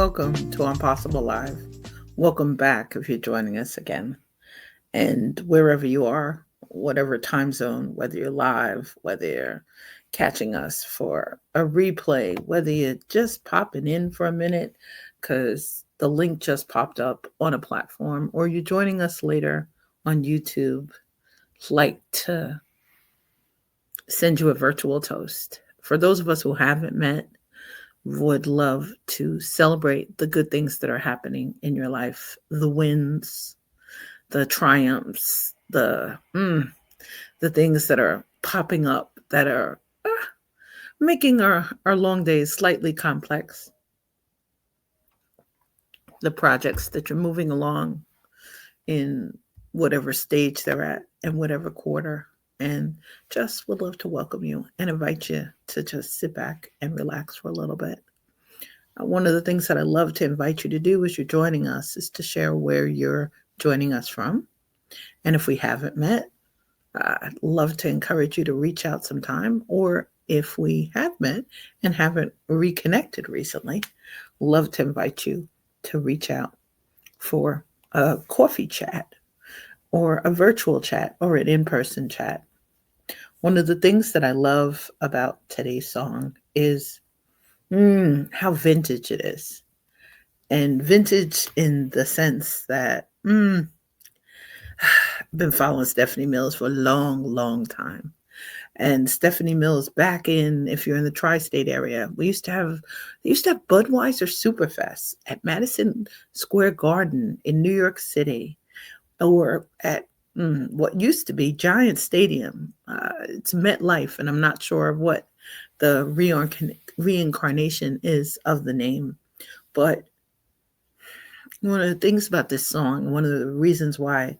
welcome to Impossible Live. Welcome back if you're joining us again. And wherever you are, whatever time zone, whether you're live, whether you're catching us for a replay, whether you're just popping in for a minute because the link just popped up on a platform, or you're joining us later on YouTube, I'd like to send you a virtual toast. For those of us who haven't met, would love to celebrate the good things that are happening in your life, the wins, the triumphs, the things that are popping up that are making our long days slightly complex, the projects that you're moving along in whatever stage they're at and whatever quarter. And just would love to welcome you and invite you to just sit back and relax for a little bit. One of the things that I love to invite you to do as you're joining us is to share where you're joining us from. And if we haven't met, I'd love to encourage you to reach out sometime. Or if we have met and haven't reconnected recently, love to invite you to reach out for a coffee chat or a virtual chat or an in-person chat. One of the things that I love about today's song is how vintage it is. And vintage in the sense that I've been following Stephanie Mills for a long, long time. And Stephanie Mills back in, if you're in the tri-state area, they used to have Budweiser Superfest at Madison Square Garden in New York City, or at what used to be Giant Stadium. It's MetLife, and I'm not sure what the reincarnation is of the name. But one of the things about this song, one of the reasons why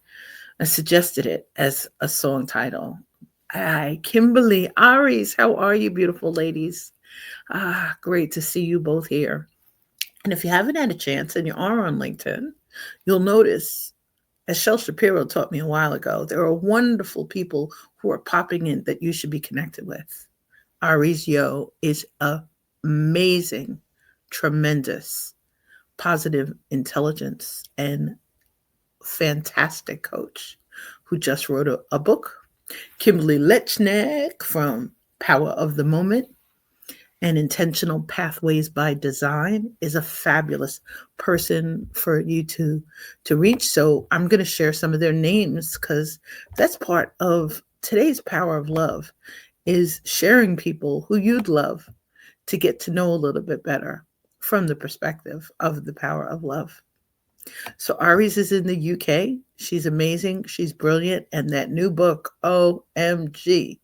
I suggested it as a song title. Hi, Kimberly, Aries, how are you, beautiful ladies? Great to see you both here. And if you haven't had a chance and you are on LinkedIn, you'll notice, as Shel Shapiro taught me a while ago, there are wonderful people who are popping in that you should be connected with. Aries Yo is amazing, tremendous, positive intelligence, and fantastic coach who just wrote a book. Kimberly Lechnick from Power of the Moment and Intentional Pathways by Design is a fabulous person for you to reach. So I'm going to share some of their names because that's part of today's Power of Love, is sharing people who you'd love to get to know a little bit better from the perspective of the power of love. So Aries is in the UK. She's amazing. She's brilliant. And that new book, OMG,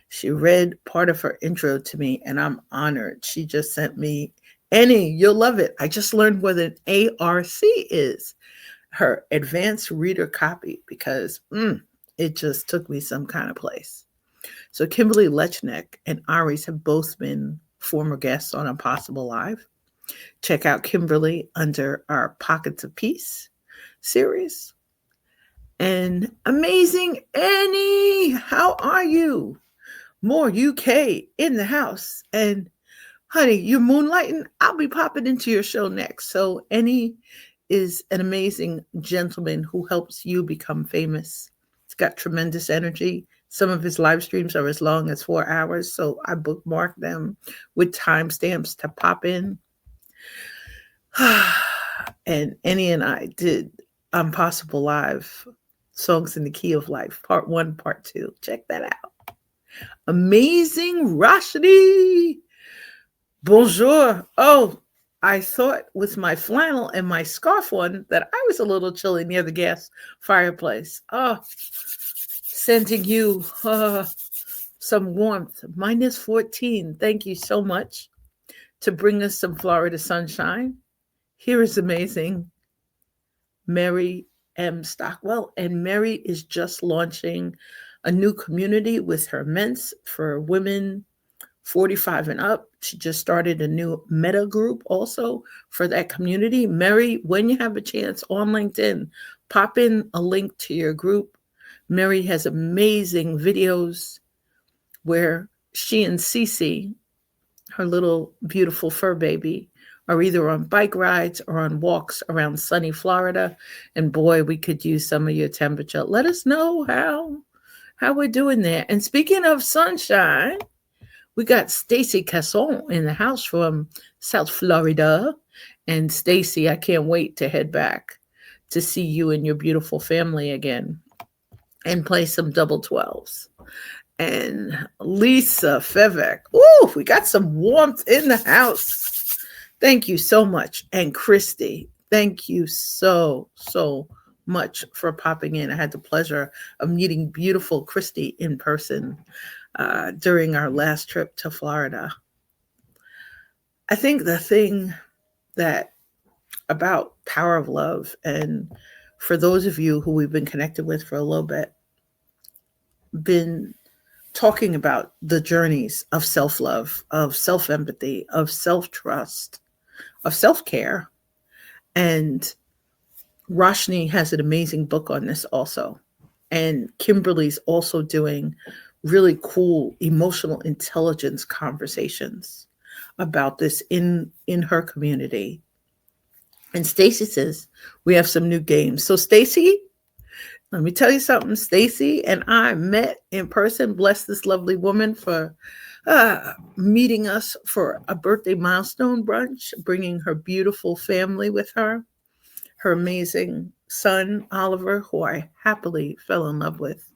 she read part of her intro to me and I'm honored. She just sent me, Annie, you'll love it. I just learned what an ARC is, her advanced reader copy, because it just took me some kind of place. So Kimberly Lechnick and Aries have both been former guests on Impossible Live. Check out Kimberly under our Pockets of Peace series. And amazing Annie, how are you? More UK in the house. And honey, you're moonlighting. I'll be popping into your show next. So Annie is an amazing gentleman who helps you become famous. He's got tremendous energy. Some of his live streams are as long as 4 hours, so I bookmark them with timestamps to pop in. And Annie and I did Impossible Live, Songs in the Key of Life, Part 1, Part 2. Check that out. Amazing Rashidi. Bonjour. Oh, I thought with my flannel and my scarf on that I was a little chilly near the gas fireplace. Oh, sending you some warmth. -14. Thank you so much to bring us some Florida sunshine. Here is amazing Mary M. Stockwell. And Mary is just launching a new community with her Mints for women 45 and up. She just started a new meta group also for that community. Mary, when you have a chance on LinkedIn, pop in a link to your group. Mary has amazing videos where she and Cece, her little beautiful fur baby, are either on bike rides or on walks around sunny Florida. And boy, we could use some of your temperature. Let us know how we're doing there. And speaking of sunshine, we got Stacy Casson in the house from South Florida. And Stacy, I can't wait to head back to see you and your beautiful family again and play some double 12s. And Lisa Fevek. Ooh, we got some warmth in the house. Thank you so much. And Christy, thank you so much for popping in. I had the pleasure of meeting beautiful Christy in person during our last trip to Florida. I think the thing that about Power of Love, and for those of you who we've been connected with for a little bit, been talking about the journeys of self-love, of self-empathy, of self-trust, of self-care. And Roshni has an amazing book on this also. And Kimberly's also doing really cool emotional intelligence conversations about this in her community. And Stacy says we have some new games. So Stacy, let me tell you something. Stacy and I met in person. Bless this lovely woman for meeting us for a birthday milestone brunch, bringing her beautiful family with her, her amazing son, Oliver, who I happily fell in love with,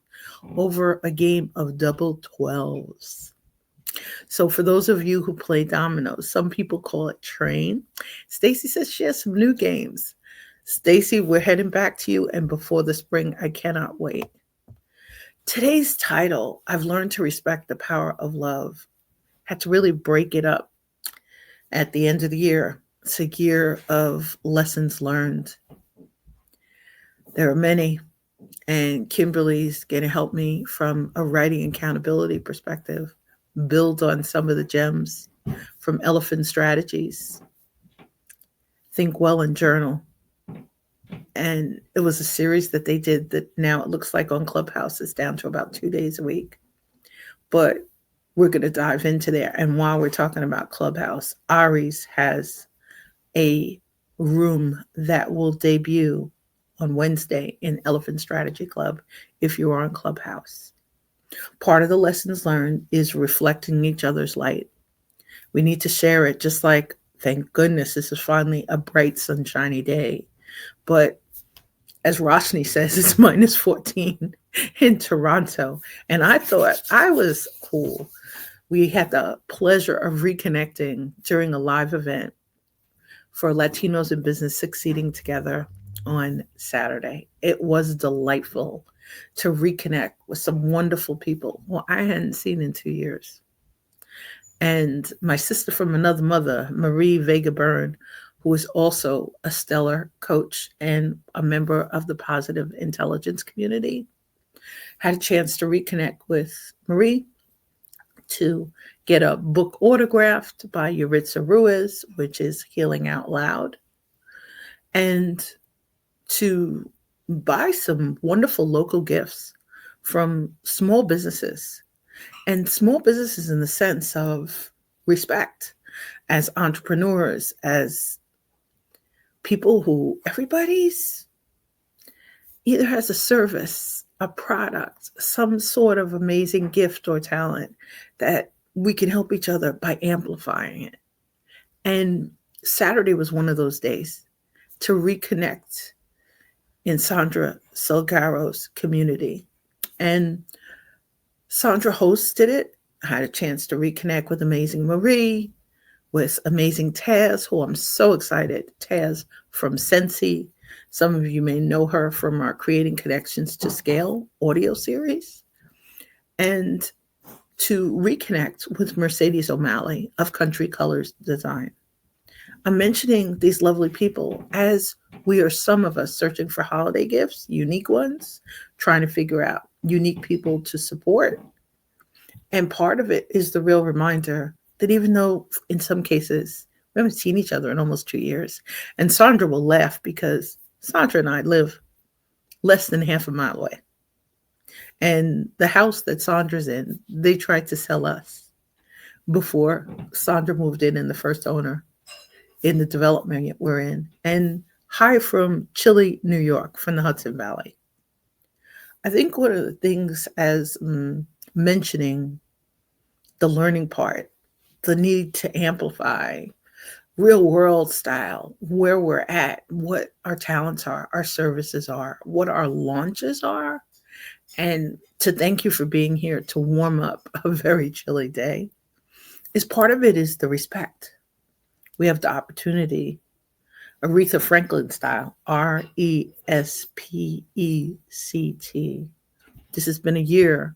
over a game of double 12s. So for those of you who play dominoes, some people call it train. Stacy says she has some new games. Stacy, we're heading back to you, and before the spring, I cannot wait. Today's title, I've learned to respect the power of love. Had to really break it up at the end of the year. It's a year of lessons learned. There are many, and Kimberly's going to help me from a writing accountability perspective, build on some of the gems from Elephant Strategies, Think Well and Journal. And it was a series that they did that now it looks like on Clubhouse is down to about 2 days a week. But we're going to dive into there. And while we're talking about Clubhouse, Ari's has a room that will debut on Wednesday in Elephant Strategy Club if you're on Clubhouse. Part of the lessons learned is reflecting each other's light. We need to share it, just like, thank goodness, this is finally a bright, sunshiny day. But as Roshni says, it's minus 14 in Toronto. And I thought I was cool. We had the pleasure of reconnecting during a live event for Latinos in Business Succeeding Together on Saturday. It was delightful to reconnect with some wonderful people who I hadn't seen in 2 years. And my sister from another mother, Marie Vega Byrne, who is also a stellar coach and a member of the positive intelligence community, had a chance to reconnect with Marie, to get a book autographed by Yuritsa Ruiz, which is Healing Out Loud, and to buy some wonderful local gifts from small businesses, and small businesses in the sense of respect as entrepreneurs, as people who everybody's either has a service, a product, some sort of amazing gift or talent that we can help each other by amplifying it. And Saturday was one of those days to reconnect in Sandra Salgaro's community. And Sandra hosted it. I had a chance to reconnect with amazing Marie, with amazing Taz, who I'm so excited. Taz from Sensi. Some of you may know her from our Creating Connections to Scale audio series. And to reconnect with Mercedes O'Malley of Country Colors Design. I'm mentioning these lovely people as we are, some of us, searching for holiday gifts, unique ones, trying to figure out unique people to support. And part of it is the real reminder that even though in some cases we haven't seen each other in almost 2 years, and Sandra will laugh because Sandra and I live less than half a mile away. And the house that Sandra's in, they tried to sell us before Sandra moved in, and the first owner in the development we're in. And hi from chilly New York, from the Hudson Valley. I think one of the things, as mentioning the learning part, the need to amplify real world style, where we're at, what our talents are, our services are, what our launches are, and to thank you for being here to warm up a very chilly day. Is part of it is the respect. We have the opportunity, Aretha Franklin style, RESPECT. This has been a year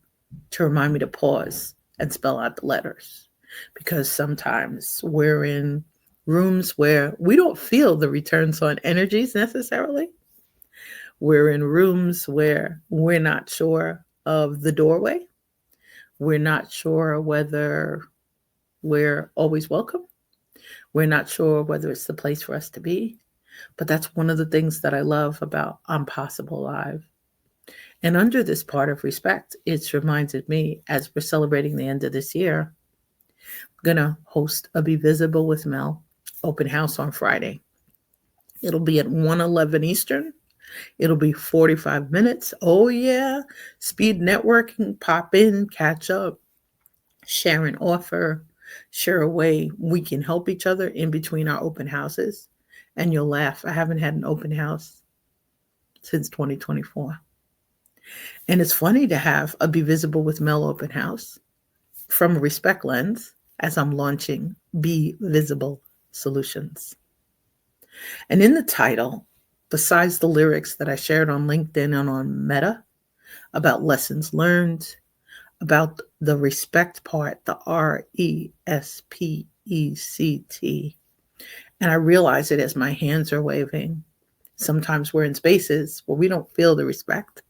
to remind me to pause and spell out the letters, because sometimes we're in rooms where we don't feel the returns on energies necessarily. We're in rooms where we're not sure of the doorway. We're not sure whether we're always welcome. We're not sure whether it's the place for us to be. But that's one of the things that I love about I'm Possible Live. And under this part of respect, it's reminded me, as we're celebrating the end of this year, I'm going to host a Be Visible with Mel open house on Friday. It'll be at 1:11 Eastern. It'll be 45 minutes. Oh, yeah. Speed networking, pop in, catch up, share an offer, share a way we can help each other in between our open houses. And you'll laugh. I haven't had an open house since 2024. And it's funny to have a Be Visible with Mel open house from a respect lens as I'm launching Be Visible Solutions. And in the title, besides the lyrics that I shared on LinkedIn and on Meta about lessons learned, about the respect part, the RESPECT, and I realize it as my hands are waving. Sometimes we're in spaces where we don't feel the respect.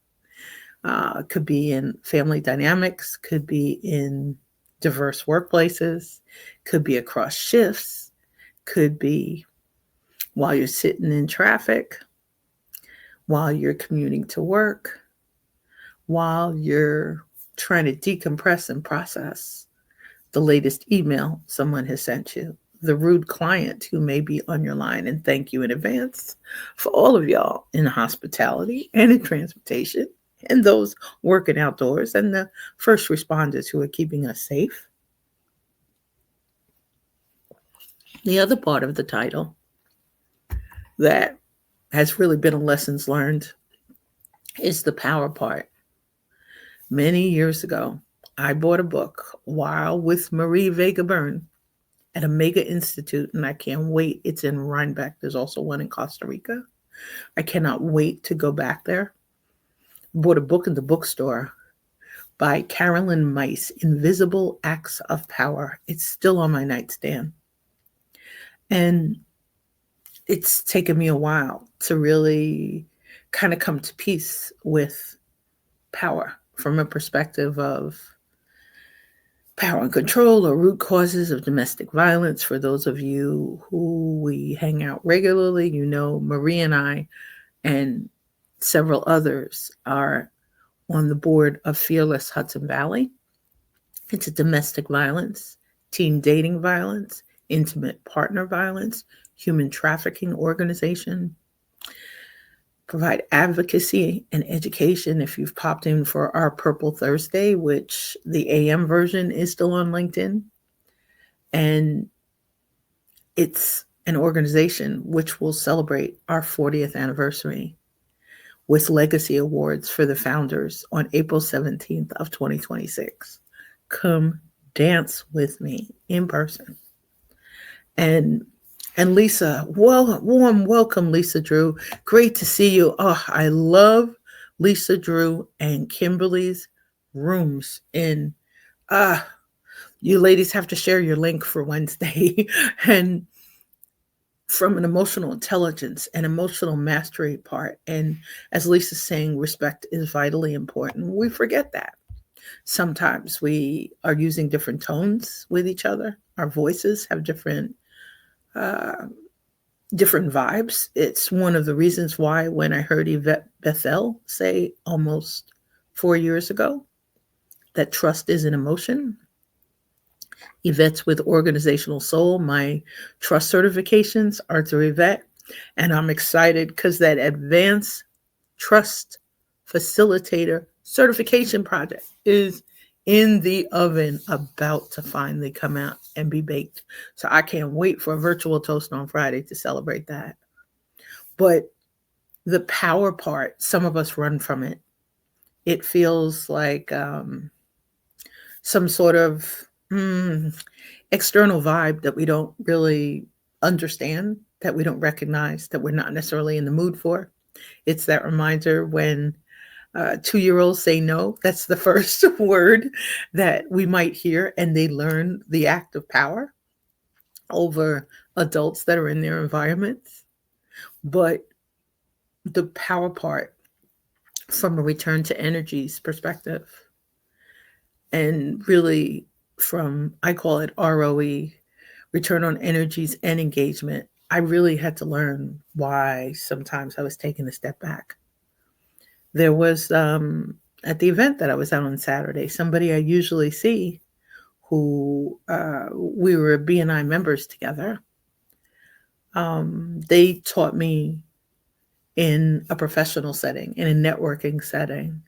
Could be in family dynamics, could be in diverse workplaces, could be across shifts, could be while you're sitting in traffic, while you're commuting to work, while you're trying to decompress and process the latest email someone has sent you, the rude client who may be on your line. And thank you in advance for all of y'all in hospitality and in transportation, and those working outdoors, and the first responders who are keeping us safe. The other part of the title that has really been a lessons learned is the power part. Many years ago, I bought a book while with Marie Vega Byrne at a mega institute, and I can't wait. It's in Rhinebeck. There's also one in Costa Rica. I cannot wait to go back there. Bought a book in the bookstore by Carolyn Mice, Invisible Acts of Power. It's still on my nightstand. And it's taken me a while to really kind of come to peace with power from a perspective of power and control, or root causes of domestic violence. For those of you who we hang out regularly, you know Marie and I and several others are on the board of Fearless Hudson Valley. It's a domestic violence, teen dating violence, intimate partner violence, human trafficking organization. Provide advocacy and education. If you've popped in for our Purple Thursday, which the AM version is still on LinkedIn, and it's an organization which will celebrate our 40th anniversary with legacy awards for the founders on April 17th of 2026. Come dance with me in person. And Lisa, warm welcome, Lisa Drew. Great to see you. Oh, I love Lisa Drew and Kimberly's rooms in, you ladies have to share your link for Wednesday. And from an emotional intelligence and emotional mastery part, and as Lisa's saying, respect is vitally important. We forget that. Sometimes we are using different tones with each other. Our voices have different vibes. It's one of the reasons why when I heard Yvette Bethel say almost 4 years ago that trust is an emotion, Yvette's with Organizational Soul. My trust certifications are through Yvette. And I'm excited because that advanced trust facilitator certification project is in the oven, about to finally come out and be baked. So I can't wait for a virtual toast on Friday to celebrate that. But the power part, some of us run from it. It feels like some sort of external vibe that we don't really understand, that we don't recognize, that we're not necessarily in the mood for. It's that reminder when 2-year-olds say no. That's the first word that we might hear, and they learn the act of power over adults that are in their environments. But the power part from a return to energies perspective, and really from, I call it ROE, return on energies and engagement, I really had to learn why sometimes I was taking a step back. There was at the event that I was at on Saturday, somebody I usually see who we were BNI members together. They taught me in a professional setting, in a networking setting,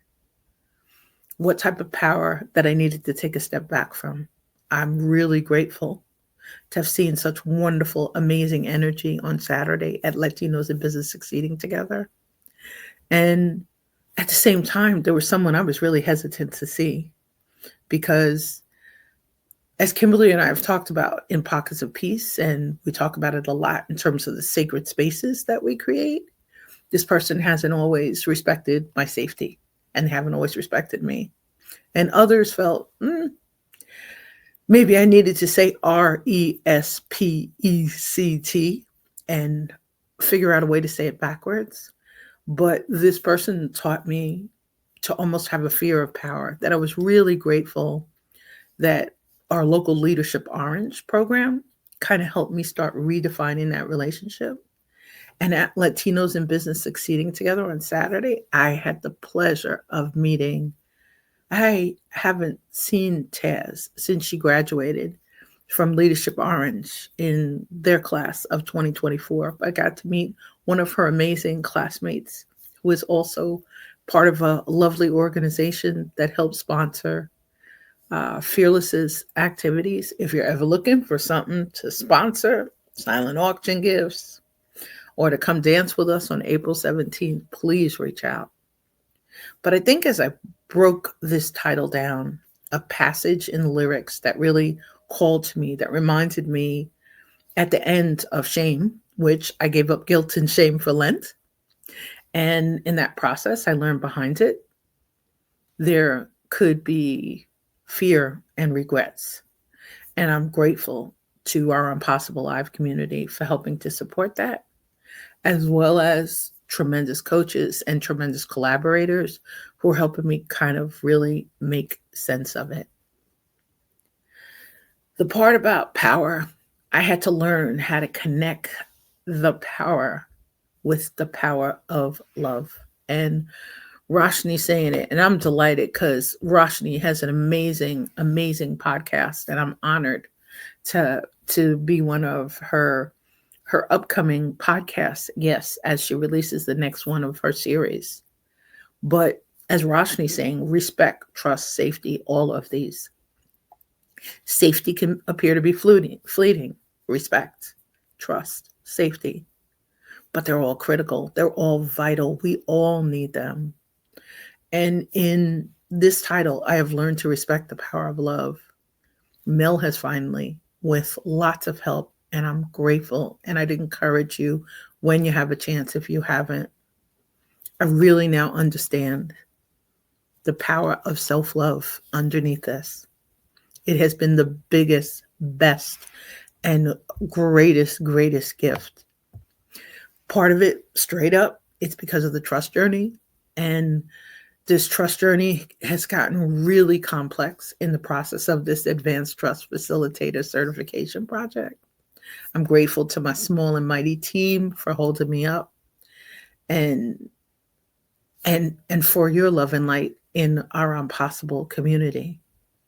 what type of power that I needed to take a step back from. I'm really grateful to have seen such wonderful, amazing energy on Saturday at Latinos in Business Succeeding Together. And at the same time, there was someone I was really hesitant to see because, as Kimberly and I have talked about in Pockets of Peace, and we talk about it a lot in terms of the sacred spaces that we create, this person hasn't always respected my safety and they haven't always respected me. And others felt, maybe I needed to say RESPECT and figure out a way to say it backwards. But this person taught me to almost have a fear of power, that I was really grateful that our local Leadership Orange program kind of helped me start redefining that relationship. And at Latinos in Business Succeeding Together on Saturday, I had the pleasure of meeting, I haven't seen Taz since she graduated from Leadership Orange in their class of 2024. I got to meet one of her amazing classmates who is also part of a lovely organization that helps sponsor Fearless's activities. If you're ever looking for something to sponsor, silent auction gifts, or to come dance with us on April 17th, please reach out. But I think as I broke this title down, a passage in the lyrics that really called to me, that reminded me at the end of Shame, which I gave up guilt and shame for Lent. And in that process, I learned behind it, there could be fear and regrets. And I'm grateful to our Impossible Live community for helping to support that, as well as tremendous coaches and tremendous collaborators who are helping me kind of really make sense of it. The part about power, I had to learn how to connect the power with the power of love. And Roshni saying it, and I'm delighted because Roshni has an amazing, amazing podcast, and I'm honored to be one of her upcoming podcasts, yes, as she releases the next one of her series. But as Roshni saying, respect, trust, safety, all of these. Safety can appear to be fleeting. Respect, trust, safety. But they're all critical. They're all vital. We all need them. And in this title, I have learned to respect the power of love. Mel has finally, with lots of help, and I'm grateful. And I'd encourage you, when you have a chance, if you haven't, I really now understand the power of self-love underneath this. It has been the biggest, best, and greatest gift. Part of it, straight up, it's because of the trust journey. And this trust journey has gotten really complex in the process of this advanced trust facilitator certification project. I'm grateful to my small and mighty team for holding me up, and for your love and light in our Impossible community.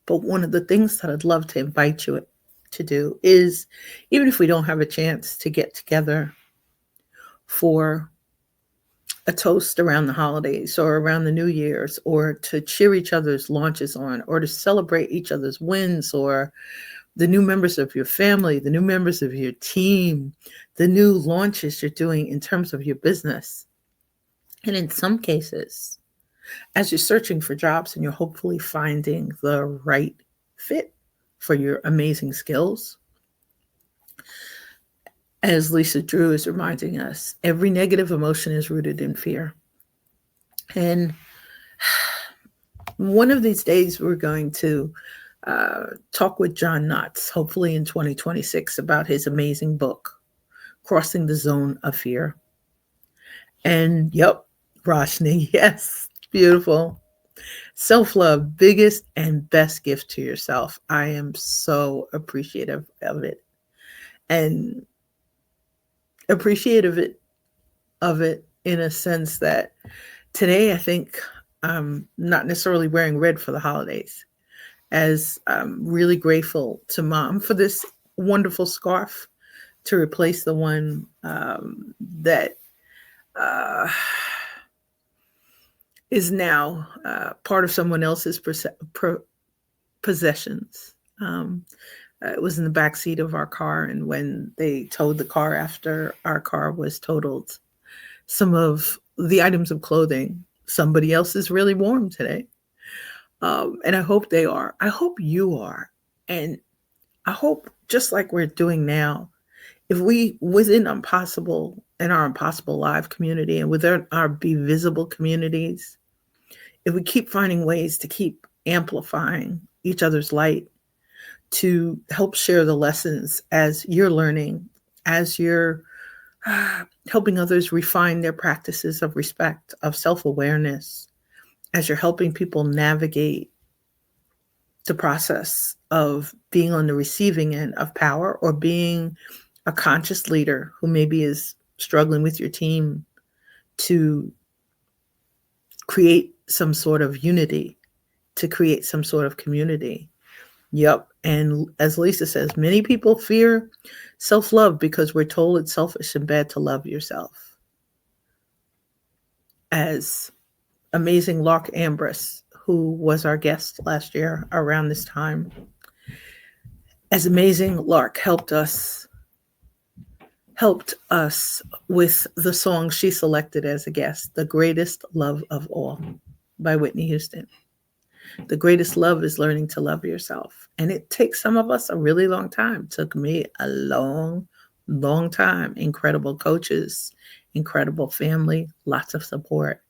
But one of the things that I'd love to invite you to do is, even if we don't have a chance to get together for a toast around the holidays or around the New Year's, or to cheer each other's launches on, or to celebrate each other's wins, or the new members of your family, the new members of your team, the new launches you're doing in terms of your business. And in some cases, as you're searching for jobs and you're hopefully finding the right fit for your amazing skills, as Lisa Drew is reminding us, every negative emotion is rooted in fear. And one of these days, we're going to talk with John Knotts, hopefully in 2026, about his amazing book, Crossing the Zone of Fear. And yep, Roshni, yes, beautiful. Self-love, biggest and best gift to yourself. I am so appreciative of it. And appreciative of it in a sense that today I think I'm not necessarily wearing red for the holidays, as I'm really grateful to Mom for this wonderful scarf to replace the one that is now part of someone else's possessions. It was in the back seat of our car, and when they towed the car after our car was totaled, some of the items of clothing, somebody else is really warm today. And I hope they are. I hope you are. And I hope, just like we're doing now, if we, within Impossible and our Impossible Live community and within our Be Visible communities, if we keep finding ways to keep amplifying each other's light, to help share the lessons as you're learning, as you're helping others refine their practices of respect, of self-awareness, as you're helping people navigate the process of being on the receiving end of power, or being a conscious leader who maybe is struggling with your team to create some sort of unity, to create some sort of community. Yep. And as Lisa says, many people fear self-love because we're told it's selfish and bad to love yourself. As amazing Lark Ambrose, who was our guest last year around this time, as amazing Lark helped us with the song she selected as a guest, The Greatest Love of All by Whitney Houston. The greatest love is learning to love yourself. And it takes some of us a really long time. It took me a long, long time. Incredible coaches, incredible family, lots of support.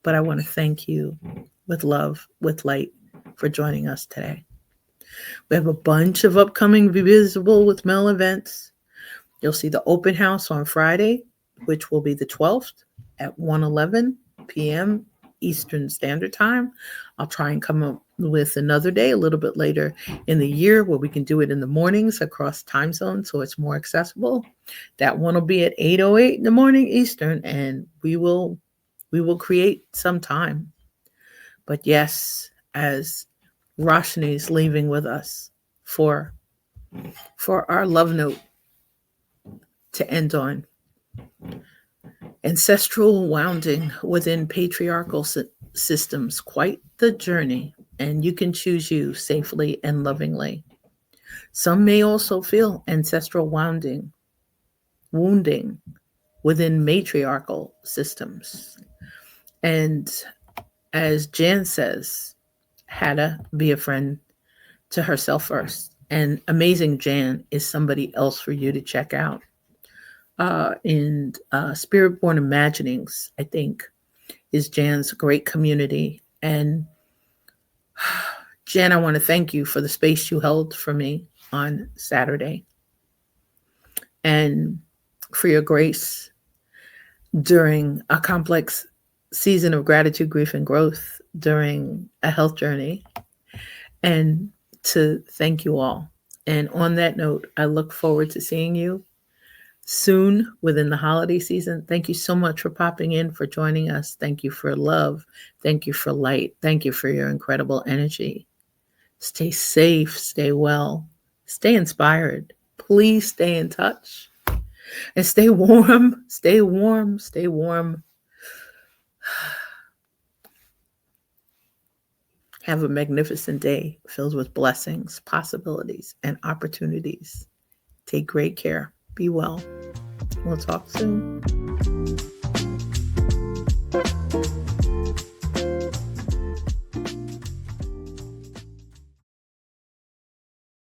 But I want to thank you with love, with light, for joining us today. We have a bunch of upcoming Be Visible with Mel events. You'll see the open house on Friday, which will be the 12th at 1:11 p.m. Eastern Standard Time. I'll try and come up with another day a little bit later in the year where we can do it in the mornings across time zones so it's more accessible. That one will be at 8:08 in the morning Eastern, and we will create some time. But yes, as Roshni is leaving with us for our love note to end on, ancestral wounding within patriarchal systems, quite the journey, and you can choose you safely and lovingly. Some may also feel ancestral wounding within matriarchal systems. And as Jan says, how to be a friend to herself first. And Amazing Jan is somebody else for you to check out. In Spirit Born Imaginings, I think, is Jan's great community. And Jan, I want to thank you for the space you held for me on Saturday, and for your grace during a complex season of gratitude, grief, and growth during a health journey, and to thank you all. And on that note, I look forward to seeing you soon within the holiday season. Thank you so much for popping in, for joining us. Thank you for love. Thank you for light. Thank you for your incredible energy. Stay safe, stay well, stay inspired. Please stay in touch and stay warm, stay warm, stay warm. Have a magnificent day filled with blessings, possibilities, and opportunities. Take great care. Be well. We'll talk soon.